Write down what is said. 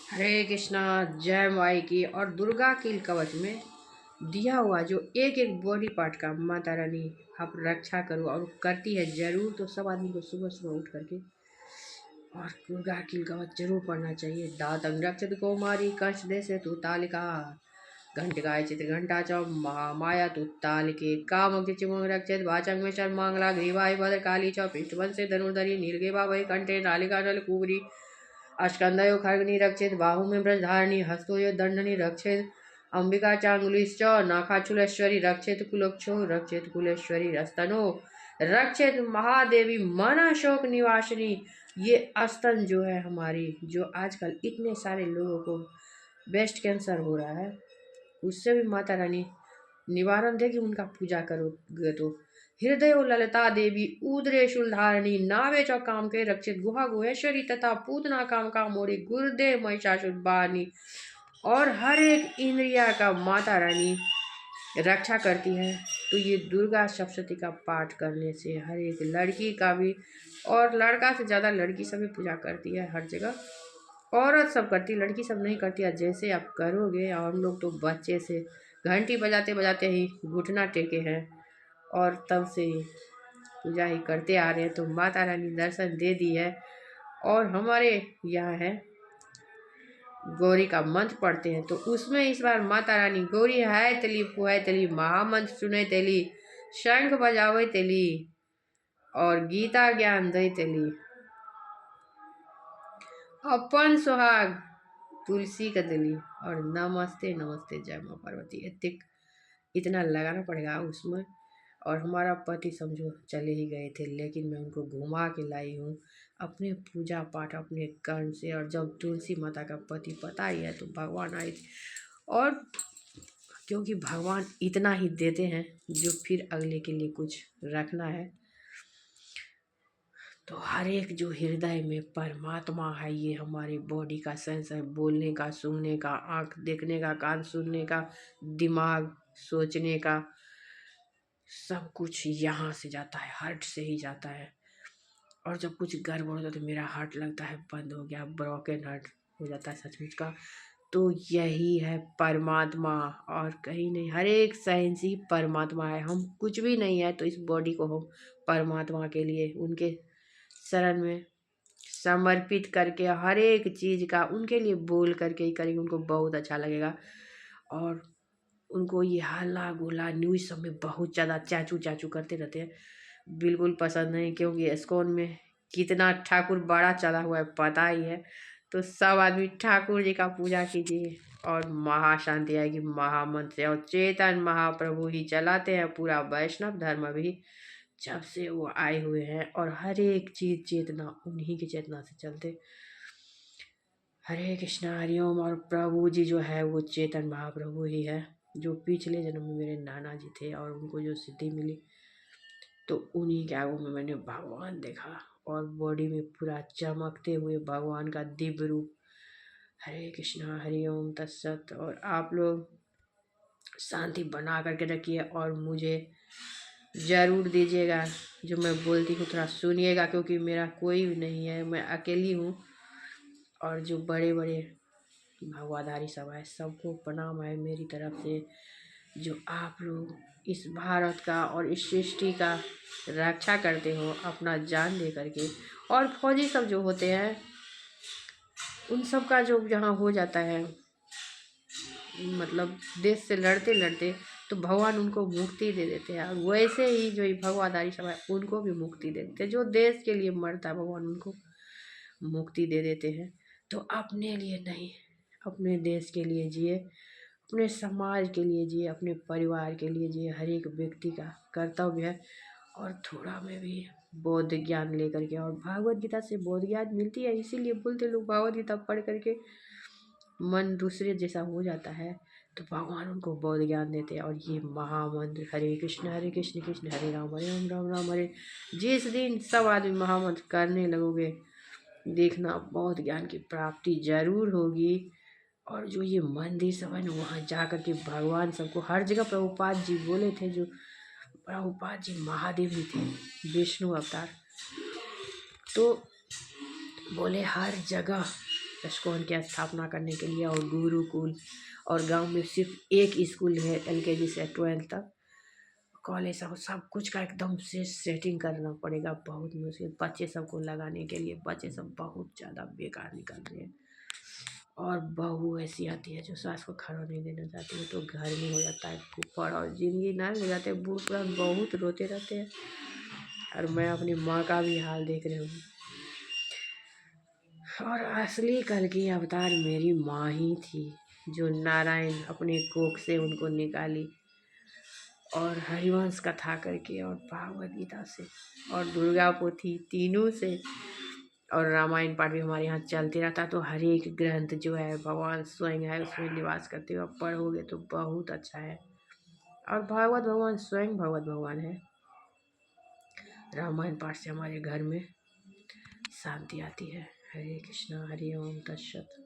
हरे कृष्णा। जय माई की। और दुर्गा की कवच में दिया हुआ जो एक एक बॉडी पार्ट का माता रानी आप रक्षा करो और करती है जरूर। तो सब आदमी को सुबह सुबह उठ करके और दुर्गा की कवच जरूर पढ़ना चाहिए। दातंग रक्षित कौमारी कंस देशे तु तालिका घंटिकाय चित्र घंटा च महामाया तु तालिके कामक चिमुंग रक्षित वाचंग में शर मांगला ग्रीवाय भद्र काली च पृष्ठवन से धनुर्धरी नीलगेवा वही कंठे नालिका नल कुबरी अस्कंदयो खर्गनी रक्षित बाहु में ब्रजधारिणी हस्तोय दंडनी रक्षित अंबिका चांगुलिश्च नाखाचुलेश्वरी रक्षित कुलक्षो रक्षित कुलेश्वरी रस्तनो रक्षित महादेवी मन शोक निवासिनी। ये स्तन जो है हमारी, जो आजकल इतने सारे लोगों को ब्रेस्ट कैंसर हो रहा है, उससे भी माता रानी निवारण देगी। उनका पूजा करोगे तो हृदय ललिता देवी उदरे शूलधारिणी नावे च काम के रक्षित गुहा गुहेश्वरी तथा पूतना काम का मोड़ी गुरुदेव महिषासुर वाहिनी। और हर एक इंद्रिया का माता रानी रक्षा करती है। तो ये दुर्गा सप्तशती का पाठ करने से हर एक लड़की का भी, और लड़का से ज़्यादा लड़की सभी पूजा करती है हर जगह। औरत सब करती, लड़की सब नहीं करती है। जैसे आप करोगे, और हम लोग तो बच्चे से घंटी बजाते बजाते ही घुटना टेके हैं और तब से ही पूजा ही करते आ रहे हैं। तो माता रानी दर्शन दे दी है। और हमारे यहाँ है गौरी का मंत्र पढ़ते हैं, तो उसमें इस बार माता रानी गौरी है तली फुहाय तली महामंत्र सुने तेली शंख बजावे तेली और गीता ज्ञान दई तेली अपन सुहाग तुलसी का दिली और नमस्ते नमस्ते जय माँ पार्वती। इतना लगाना पड़ेगा उसमें। और हमारा पति समझो चले ही गए थे, लेकिन मैं उनको घुमा के लाई हूँ अपने पूजा पाठ अपने कर्म से। और जब तुलसी माता का पति पता ही है तो भगवान आए थे। और क्योंकि भगवान इतना ही देते हैं जो फिर अगले के लिए कुछ रखना है। तो हर एक जो हृदय में परमात्मा है, ये हमारी बॉडी का सेंस है, बोलने का, सुनने का, आँख देखने का, कान सुनने का, दिमाग सोचने का, सब कुछ यहाँ से जाता है, हार्ट से ही जाता है। और जब कुछ गड़बड़ होता है तो मेरा हार्ट लगता है बंद हो गया, ब्रोकन हार्ट हो जाता है सचमुच का। तो यही है परमात्मा और कहीं नहीं। हर एक साइंस ही परमात्मा है। हम कुछ भी नहीं है, तो इस बॉडी को हम परमात्मा के लिए उनके शरण में समर्पित करके हर एक चीज़ का उनके लिए बोल करके ही करेंगे, उनको बहुत अच्छा लगेगा। और उनको ये हल्ला गुल्ला न्यूज़ सब में बहुत ज़्यादा चाचू चाचू करते रहते हैं, बिल्कुल पसंद नहीं। क्योंकि इस्कॉन में कितना ठाकुर बड़ा चला हुआ है पता ही है। तो सब आदमी ठाकुर जी का पूजा कीजिए और महाशांति आएगी महामंत्र से। और चेतन महाप्रभु ही चलाते हैं पूरा वैष्णव धर्म भी, जब से वो आए हुए हैं। और हर एक चीज़ चेतना उन्हीं की चेतना से चलते। हरे कृष्णा हरिओम। और प्रभु जी जो है वो चेतन महाप्रभु ही है, जो पिछले जन्म में मेरे नाना जी थे और उनको जो सिद्धि मिली, तो उन्हीं के आगू में मैंने भगवान देखा और बॉडी में पूरा चमकते हुए भगवान का दिव्य रूप। हरे कृष्णा हरिओम तत्सत। और आप लोग शांति बना करके रखिए और मुझे ज़रूर दीजिएगा। जो मैं बोलती हूँ थोड़ा सुनिएगा, क्योंकि मेरा कोई भी नहीं है, मैं अकेली हूँ। और जो बड़े बड़े भगवाधारी सब है, सबको प्रणाम है मेरी तरफ से। जो आप लोग इस भारत का और इस सृष्टि का रक्षा करते हो अपना जान दे करके। और फौजी सब जो होते हैं उन सब का जो यहाँ हो जाता है, मतलब देश से लड़ते लड़ते, तो भगवान उनको मुक्ति दे देते हैं। और वैसे ही जो भगवाधारी सब है उनको भी मुक्ति दे देते हैं। जो देश के लिए मरता है भगवान उनको मुक्ति दे देते हैं। तो अपने लिए नहीं, अपने देश के लिए जिए, अपने समाज के लिए जिए, अपने परिवार के लिए जिए। हर एक व्यक्ति का कर्तव्य है। और थोड़ा में भी बौद्ध ज्ञान लेकर के, और भागवत गीता से बौद्ध ज्ञान मिलती है, इसीलिए बोलते लोग भागवत गीता पढ़ करके मन दूसरे जैसा हो जाता है, तो भगवान उनको बौद्ध ज्ञान देते हैं। और ये महामंत्र हरे कृष्ण कृष्ण हरे राम राम राम हरे, जिस दिन सब आदमी महामंत्र करने लगोगे देखना बहुत ज्ञान की प्राप्ति जरूर होगी। और जो ये मंदिर सब है ना, वहाँ जा कर के भगवान सबको हर जगह, प्रभुपाद जी बोले थे, जो प्रभुपाद जी महादेव ही थे, विष्णु अवतार, तो बोले हर जगह इस्कॉन की स्थापना करने के लिए, और गुरुकुल, और गांव में सिर्फ एक स्कूल है LKG से 12th तक, कॉलेज सब कुछ का एकदम से सेटिंग करना पड़ेगा। बहुत मुश्किल, बच्चे सबको लगाने के लिए बच्चे सब बहुत ज़्यादा बेकार निकल रहे हैं। और बहू ऐसी आती है जो सास को खाना नहीं देना चाहती है, तो घर में हो जाता है फूफड़, और जिंदगी ना हो जाते हैं बूढ़ पुरान, बहुत रोते रहते हैं। और मैं अपनी माँ का भी हाल देख रही हूँ। और असली कल की अवतार मेरी माँ ही थी, जो नारायण अपने कोख से उनको निकाली, और हरिवंश कथा करके, और भागवत गीता से, और दुर्गा पोथी, तीनों से। और रामायण पाठ भी हमारे यहाँ चलते रहता। तो हर एक ग्रंथ जो है भगवान स्वयं है, उसमें निवास करते हुए आप पढ़ोगे तो बहुत अच्छा है। और भागवत भगवान स्वयं भगवत भगवान है। रामायण पाठ से हमारे घर में शांति आती है। हरे कृष्णा, हरि ओम तत्सत।